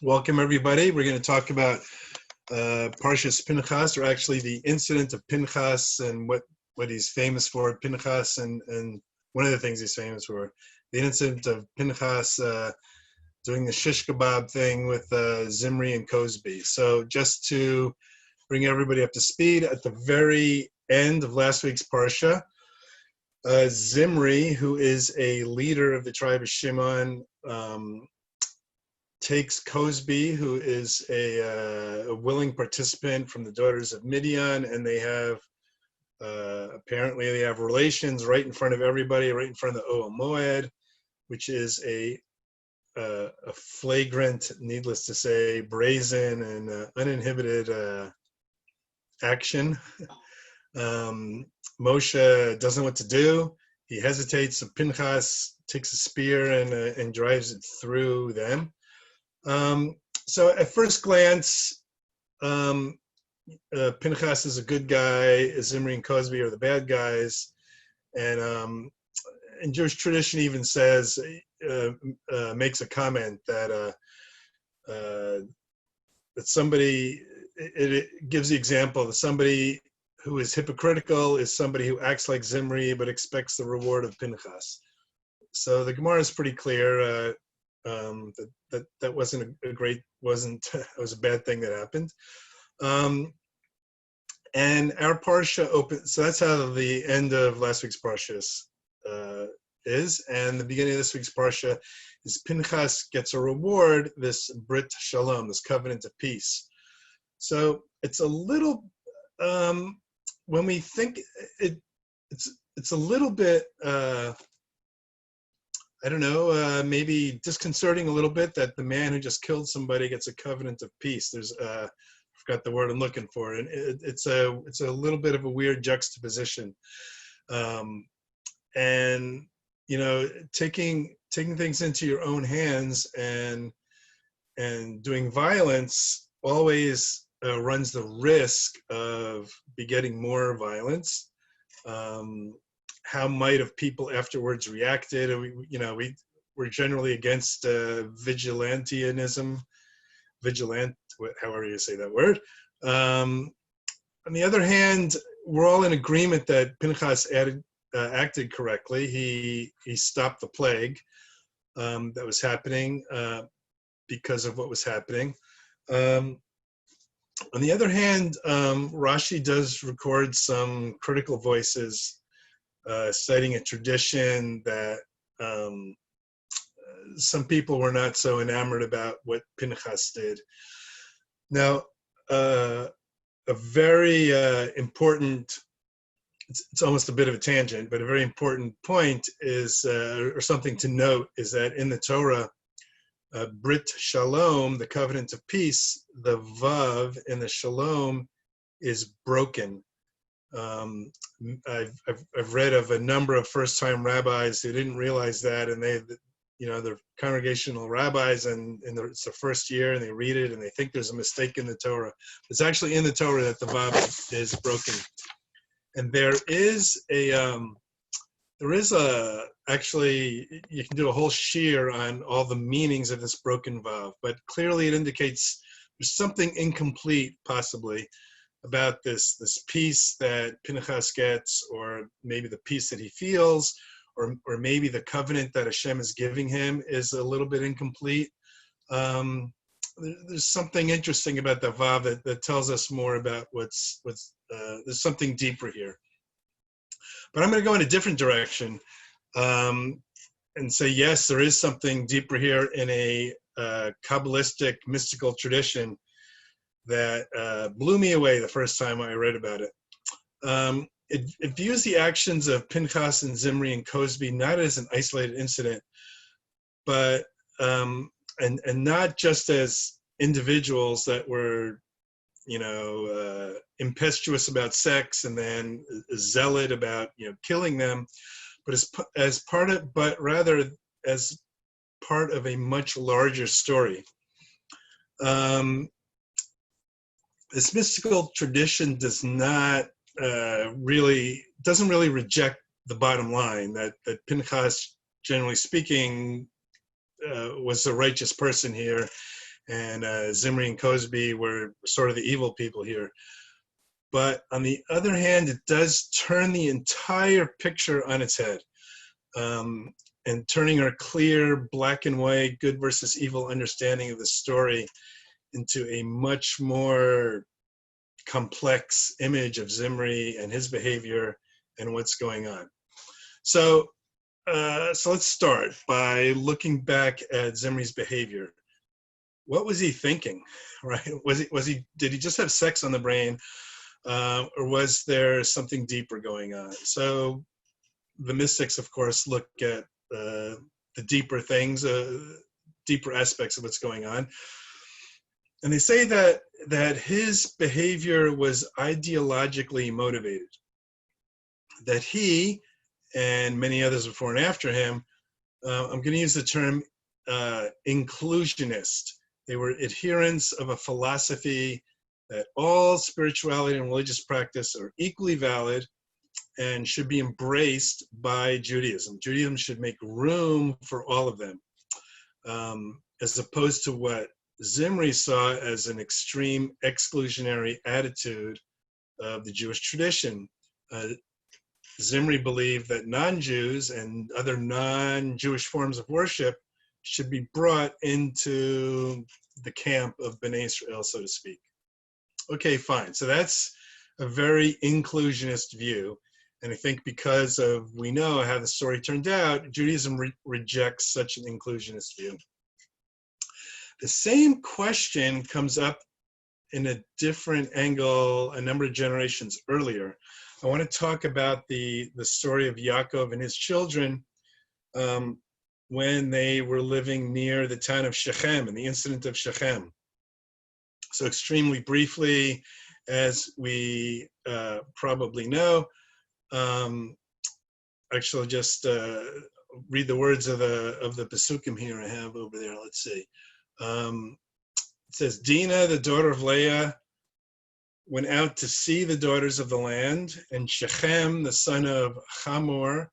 Welcome, everybody. We're going to talk about Parshas Pinchas, or actually the incident of Pinchas and what he's famous for. Pinchas and one of the things he's famous for, the incident of Pinchas doing the shish kebab thing with Zimri and Kozbi. So just to bring everybody up to speed, at the very end of last week's parsha, Zimri, who is a leader of the tribe of Shimon, takes Kozbi, who is a willing participant from the daughters of Midian, and they have apparently they have relations right in front of everybody, right in front of the Ohel Moed, which is a flagrant, needless to say, brazen and uninhibited action. Moshe doesn't know what to do. He hesitates. So Pinchas takes a spear and drives it through them. So at first glance, Pinchas is a good guy. Zimri and Kozbi are the bad guys, and Jewish tradition even says, makes a comment that that somebody, it gives the example that somebody who is hypocritical is somebody who acts like Zimri but expects the reward of Pinchas. So the Gemara is pretty clear. That wasn't it was a bad thing that happened. And our parsha opens, so that's how the end of last week's parsha is, and the beginning of this week's parsha is Pinchas gets a reward, this Brit Shalom, this covenant of peace. So it's a little, when we think it's a little bit, I don't know, maybe disconcerting a little bit that the man who just killed somebody gets a covenant of peace. There's, I forgot the word I'm looking for, and it's a little bit of a weird juxtaposition, and you know, taking things into your own hands and doing violence always runs the risk of begetting more violence. How might have people afterwards reacted? We're generally against vigilantism, however you say that word. On the other hand, we're all in agreement that Pinchas acted correctly. He stopped the plague that was happening because of what was happening. On the other hand, Rashi does record some critical voices citing a tradition that some people were not so enamored about what Pinchas did. Now, a very important, it's almost a bit of a tangent, but a very important point is, or something to note, is that in the Torah, Brit Shalom, the covenant of peace, the Vav in the Shalom is broken. I've read of a number of first-time rabbis who didn't realize that, and they're congregational rabbis, and it's their first year, and they read it, and they think there's a mistake in the Torah. It's actually in the Torah that the Vav is broken, and there is actually, you can do a whole shiur on all the meanings of this broken Vav, but clearly it indicates there's something incomplete, possibly, about this peace that Pinchas gets, or maybe the peace that he feels, or maybe the covenant that Hashem is giving him is a little bit incomplete. There's something interesting about the Vav that tells us more about what's there's something deeper here. But I'm going to go in a different direction and say, yes, there is something deeper here in a Kabbalistic mystical tradition that blew me away the first time I read about it. It views the actions of Pinchas and Zimri and Kozbi not as an isolated incident, but and not just as individuals that were, impetuous about sex and then zealot about killing them, but rather as part of a much larger story. This mystical tradition doesn't really reject the bottom line that Pinchas, generally speaking, was a righteous person here, and Zimri and Kozbi were sort of the evil people here. But on the other hand, it does turn the entire picture on its head, and turning our clear black and white good versus evil understanding of the story into a much more complex image of Zimri and his behavior and what's going on. So let's start by looking back at Zimri's behavior. What was he thinking, right? Did he just have sex on the brain, or was there something deeper going on? So the mystics, of course, look at the deeper things, deeper aspects of what's going on. And they say that his behavior was ideologically motivated, that he and many others before and after him, I'm going to use the term inclusionist. They were adherents of a philosophy that all spirituality and religious practice are equally valid and should be embraced by Judaism. Judaism should make room for all of them, as opposed to what Zimri saw as an extreme exclusionary attitude of the Jewish tradition. Zimri believed that non-Jews and other non-Jewish forms of worship should be brought into the camp of Bnei Israel, so to speak. Okay, fine. So that's a very inclusionist view. And I think because of, we know how the story turned out, Judaism rejects such an inclusionist view. The same question comes up in a different angle a number of generations earlier. I want to talk about the story of Yaakov and his children when they were living near the town of Shechem and the incident of Shechem. So extremely briefly, as we probably know, actually I'll just read the words of the Pesukim here I have over there. Let's see. It says, Dinah, the daughter of Leah, went out to see the daughters of the land, and Shechem, the son of Hamor,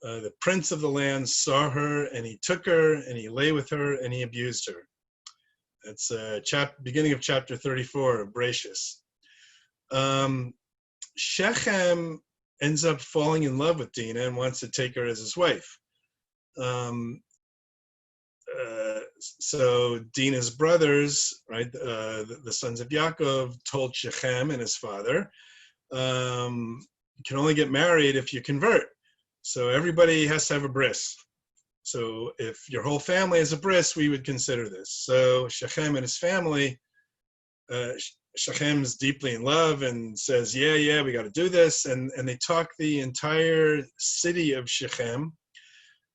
the prince of the land, saw her, and he took her, and he lay with her, and he abused her. That's beginning of chapter 34 of Parshas. Shechem ends up falling in love with Dinah and wants to take her as his wife. So Dinah's brothers, right, the sons of Yaakov, told Shechem and his father, you can only get married if you convert. So everybody has to have a bris. So if your whole family has a bris, we would consider this. So Shechem and his family, Shechem's deeply in love and says, yeah, we got to do this. And they talk the entire city of Shechem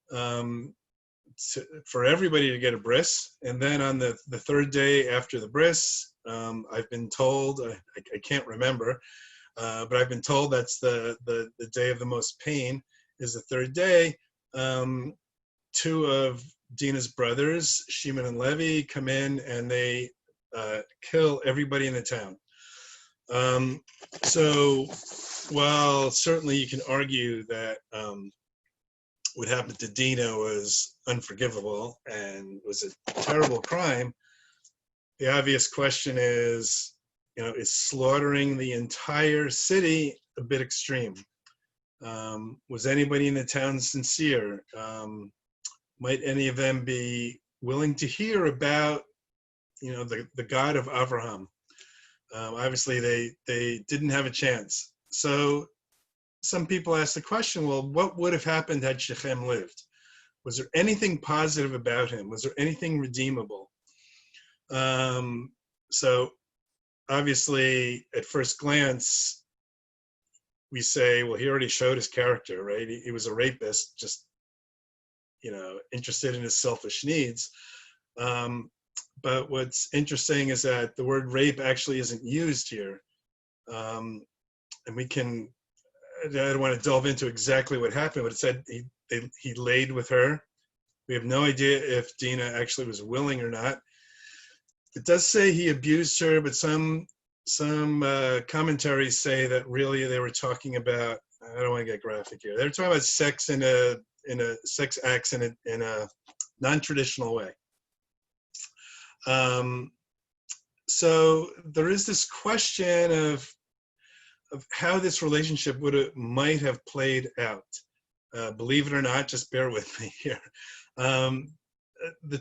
for everybody to get a bris. And then on the third day after the bris, I've been told, I can't remember, but I've been told that's the day of the most pain is the third day. Two of Dinah's brothers, Shimon and Levi, come in and they kill everybody in the town. So while certainly you can argue that what happened to Dinah was unforgivable and was a terrible crime, the obvious question is, is slaughtering the entire city a bit extreme? Was anybody in the town sincere? Might any of them be willing to hear about, the God of Abraham? Obviously, they didn't have a chance. So some people ask the question, well, what would have happened had Shechem lived? Was there anything positive about him? Was there anything redeemable? So obviously, at first glance, we say, well, he already showed his character, right? He was a rapist, just, interested in his selfish needs. But what's interesting is that the word rape actually isn't used here. And I don't want to delve into exactly what happened, but it said he laid with her. We have no idea if Dinah actually was willing or not. It does say he abused her, but some commentaries say that really they were talking about, I don't want to get graphic here, they're talking about sex in a sex acts in a non-traditional way. So there is this question of how this relationship might have played out. Believe it or not, just bear with me here. The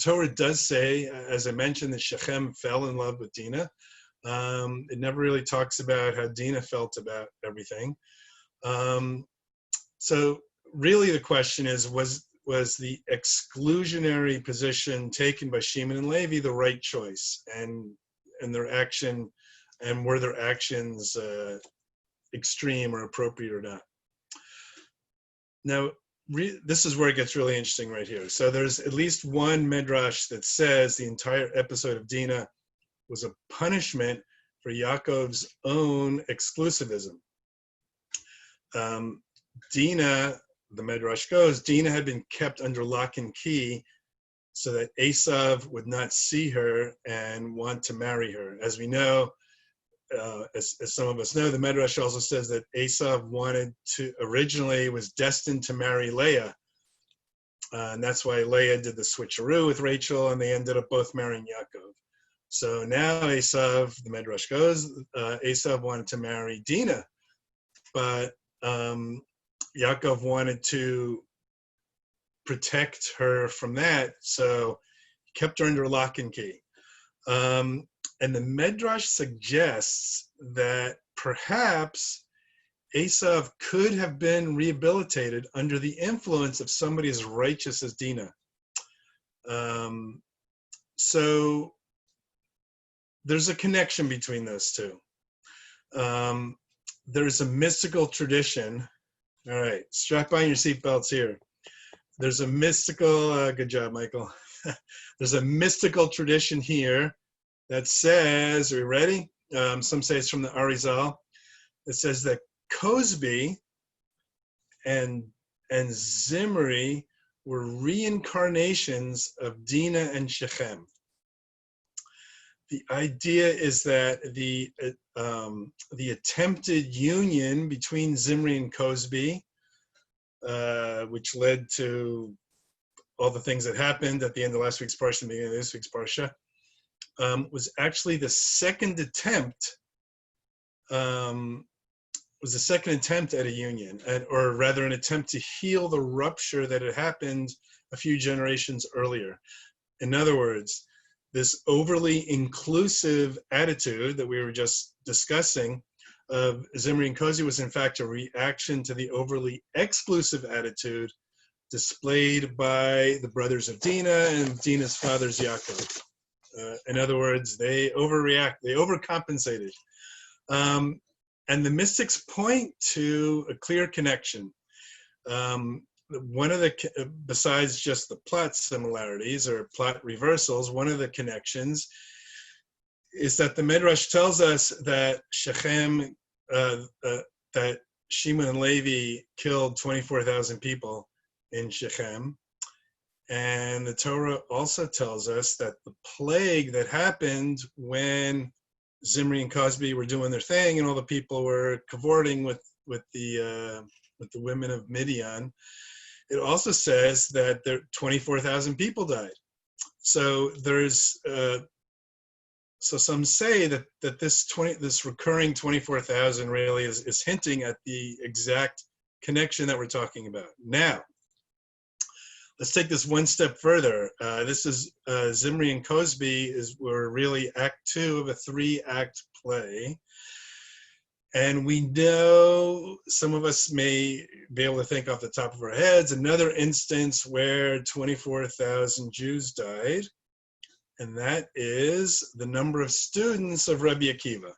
Torah does say, as I mentioned, that Shechem fell in love with Dinah. It never really talks about how Dinah felt about everything. So really the question is, was the exclusionary position taken by Shimon and Levi the right choice? And their action, and were their actions extreme or appropriate or not? Now, this is where it gets really interesting right here. So there's at least one Midrash that says the entire episode of Dinah was a punishment for Yaakov's own exclusivism. Dinah, the Midrash goes, Dinah had been kept under lock and key so that Esav would not see her and want to marry her. As we know, as some of us know, the Midrash also says that Esav originally was destined to marry Leah. And that's why Leah did the switcheroo with Rachel, and they ended up both marrying Yaakov. So now Esav, the Midrash goes, Esav wanted to marry Dinah, but Yaakov wanted to protect her from that, so he kept her under lock and key. And the Midrash suggests that perhaps Esav could have been rehabilitated under the influence of somebody as righteous as Dinah. So there's a connection between those two. There's a mystical tradition. All right, strap on your seatbelts here. There's a mystical, good job, Michael. There's a mystical tradition here that says, are you ready? Some say it's from the Arizal. It says that Kozbi and Zimri were reincarnations of Dinah and Shechem. The idea is that the attempted union between Zimri and Kozbi, which led to all the things that happened at the end of last week's parsha and the beginning of this week's parsha, was actually the second attempt. Was the second attempt at a union, or rather an attempt to heal the rupture that had happened a few generations earlier. In other words, this overly inclusive attitude that we were just discussing of Zimri and Kozbi was in fact a reaction to the overly exclusive attitude displayed by the brothers of Dinah and Dinah's father's Yaakov. In other words, they overcompensated. And the mystics point to a clear connection. One of the, besides just the plot similarities or plot reversals, one of the connections is that the Midrash tells us that Shechem, that Shimon and Levi killed 24,000 people in Shechem. And the Torah also tells us that the plague that happened when Zimri and Kozbi were doing their thing and all the people were cavorting with the women of Midian, it also says that 24,000 people died. So there's so some say that this recurring 24,000 really is hinting at the exact connection that we're talking about. Now, let's take this one step further. This is Zimri and Kozbi were really act 2 of a 3-act play. And we know, some of us may be able to think off the top of our heads, another instance where 24,000 Jews died, and that is the number of students of Rabbi Akiva.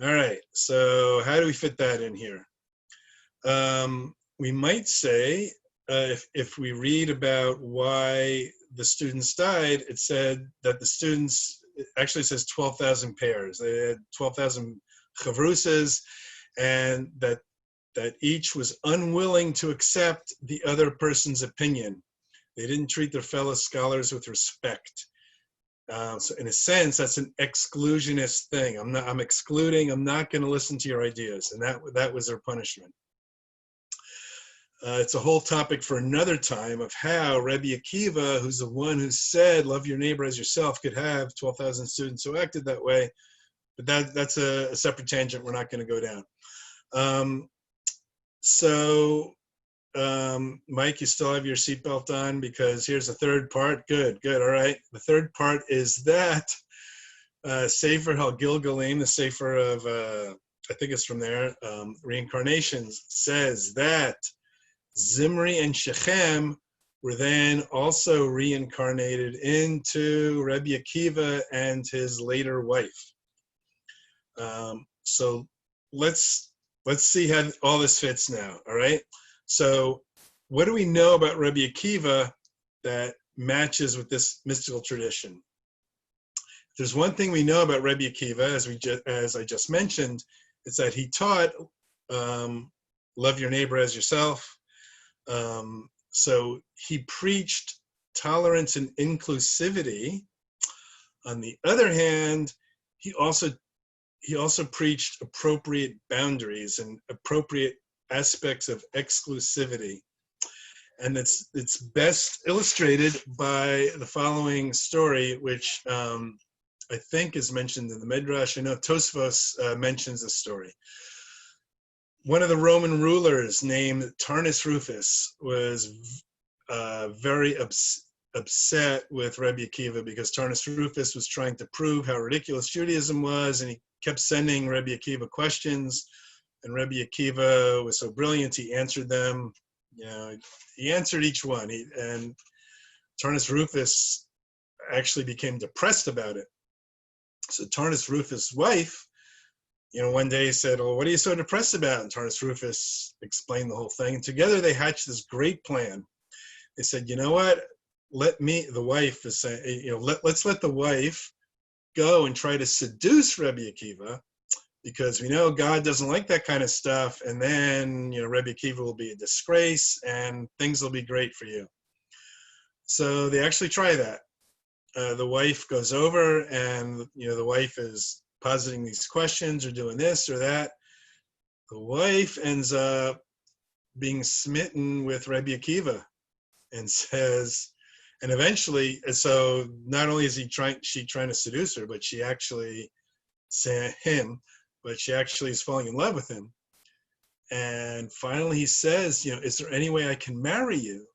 All right, so how do we fit that in here? We might say, if we read about why the students died, it said that the students, it actually says 12,000 pairs. They had 12,000 chavrusas, and that each was unwilling to accept the other person's opinion. They didn't treat their fellow scholars with respect. So in a sense, that's an exclusionist thing. I'm excluding, I'm not going to listen to your ideas, and that was their punishment. It's a whole topic for another time of how Rabbi Akiva, who's the one who said, love your neighbor as yourself, could have 12,000 students who acted that way. But that's a separate tangent we're not going to go down. Mike, you still have your seatbelt on, because here's the third part. Good, all right. The third part is that Sefer HaGilgalim, the Sefer of, I think it's from there, Reincarnations, says that Zimri and Shechem were then also reincarnated into Rabbi Akiva and his later wife. So let's see how all this fits now, all right? So what do we know about Rabbi Akiva that matches with this mystical tradition? If there's one thing we know about Rabbi Akiva, as I just mentioned, it's that he taught love your neighbor as yourself. So he preached tolerance and inclusivity. On the other hand, he also preached appropriate boundaries and appropriate aspects of exclusivity. And it's best illustrated by the following story, which I think is mentioned in the Midrash. I know Tosfos mentions this story. One of the Roman rulers named Tarnus Rufus was very upset with Rabbi Akiva, because Tarnus Rufus was trying to prove how ridiculous Judaism was, and he kept sending Rabbi Akiva questions, and Rabbi Akiva was so brilliant, he answered them. He answered each one, and Tarnus Rufus actually became depressed about it. So Tarnus Rufus' wife, one day said, well, what are you so depressed about? And Tarnus Rufus explained the whole thing. And together they hatched this great plan. They said, you know what? Let's let the wife go and try to seduce Rabbi Akiva, because we know God doesn't like that kind of stuff. And then, Rabbi Akiva will be a disgrace and things will be great for you. So they actually try that. The wife goes over, and, the wife is positing these questions or doing this or that. The wife ends up being smitten with Rabbi Akiva and says, and eventually, so not only is she trying to seduce her, but she actually is falling in love with him. And finally he says, is there any way I can marry you?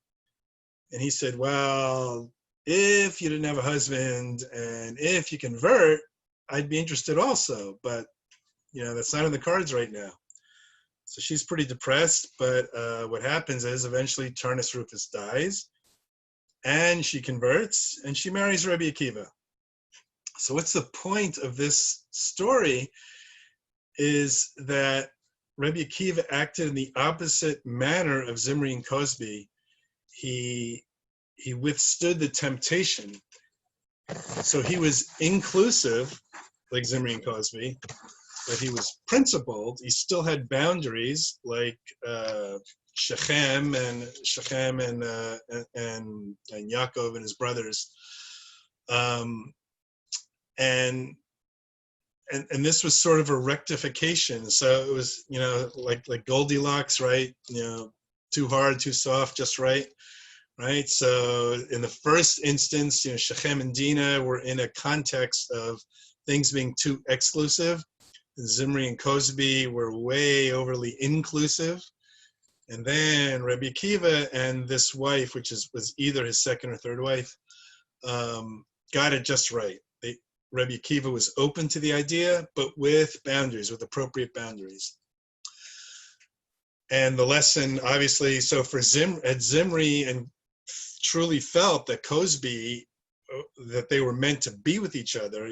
And he said, well, if you didn't have a husband and if you convert, I'd be interested also, but that's not in the cards right now. So she's pretty depressed, but what happens is eventually Tarnus Rufus dies, and she converts, and she marries Rabbi Akiva. So what's the point of this story is that Rabbi Akiva acted in the opposite manner of Zimri and Kozbi. He withstood the temptation. So he was inclusive, like Zimri and Kozbi, but he was principled. He still had boundaries, like Shechem and Yaakov and his brothers, and this was sort of a rectification. So it was, like Goldilocks, right? Too hard, too soft, just right. Right. So in the first instance, Shechem and Dinah were in a context of things being too exclusive. Zimri and Kozbi were way overly inclusive. And then Rabbi Akiva and this wife, which was either his second or third wife, got it just right. Rabbi Akiva was open to the idea, but with boundaries, with appropriate boundaries. And the lesson, obviously, so for Zimri and truly felt that Kozbi, that they were meant to be with each other,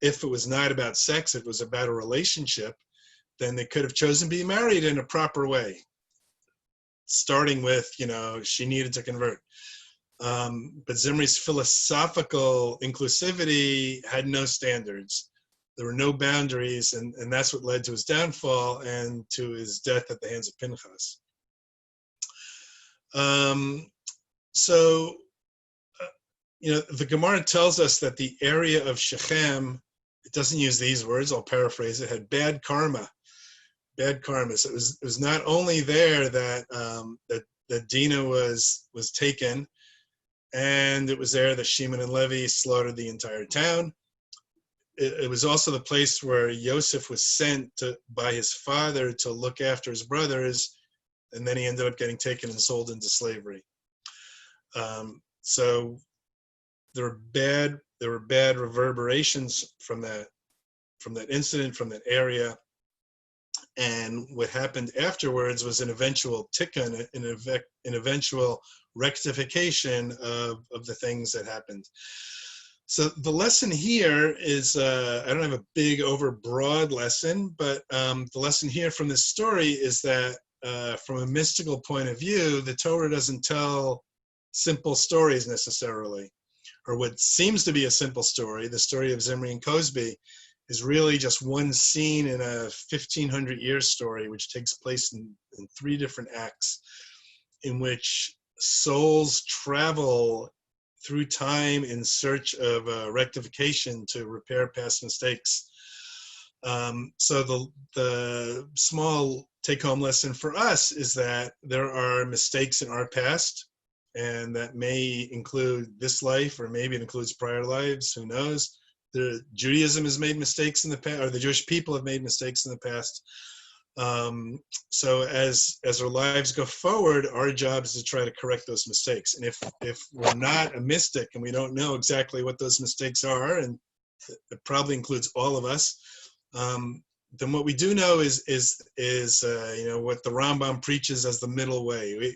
if it was not about sex, it was about a relationship, then they could have chosen to be married in a proper way, starting with, she needed to convert. But Zimri's philosophical inclusivity had no standards. There were no boundaries, and that's what led to his downfall and to his death at the hands of Pinchas. The Gemara tells us that the area of Shechem, it doesn't use these words, I'll paraphrase it, had bad karma. So it was not only there that that Dinah was taken, and it was there that Shimon and Levi slaughtered the entire town. It was also the place where Yosef was sent by his father to look after his brothers, and then he ended up getting taken and sold into slavery. So there were bad reverberations from that incident, from that area. And what happened afterwards was an eventual tikkun, an eventual rectification of the things that happened. So the lesson here is, I don't have a big overbroad lesson, but the lesson here from this story is that from a mystical point of view, the Torah doesn't tell simple stories necessarily, or what seems to be a simple story. The story of Zimri and Kozbi is really just one scene in a 1,500-year story, which takes place in 3 different acts, in which souls travel through time in search of rectification to repair past mistakes. So the small take-home lesson for us is that there are mistakes in our past, and that may include this life, or maybe it includes prior lives, who knows. Judaism has made mistakes in the past, or the Jewish people have made mistakes in the past. So as our lives go forward, our job is to try to correct those mistakes. And if we're not a mystic and we don't know exactly what those mistakes are, and it probably includes all of us, then what we do know is what the Rambam preaches as the middle way.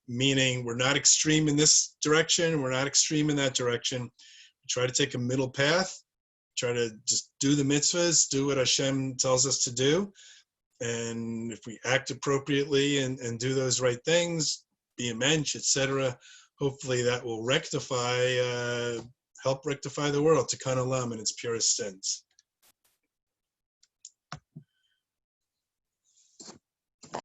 Meaning we're not extreme in this direction, we're not extreme in that direction. We try to take a middle path, try to just do the mitzvahs, do what Hashem tells us to do. And if we act appropriately and do those right things, be a mensch, etc., hopefully that will help rectify the world, tikkun olam in its purest sense.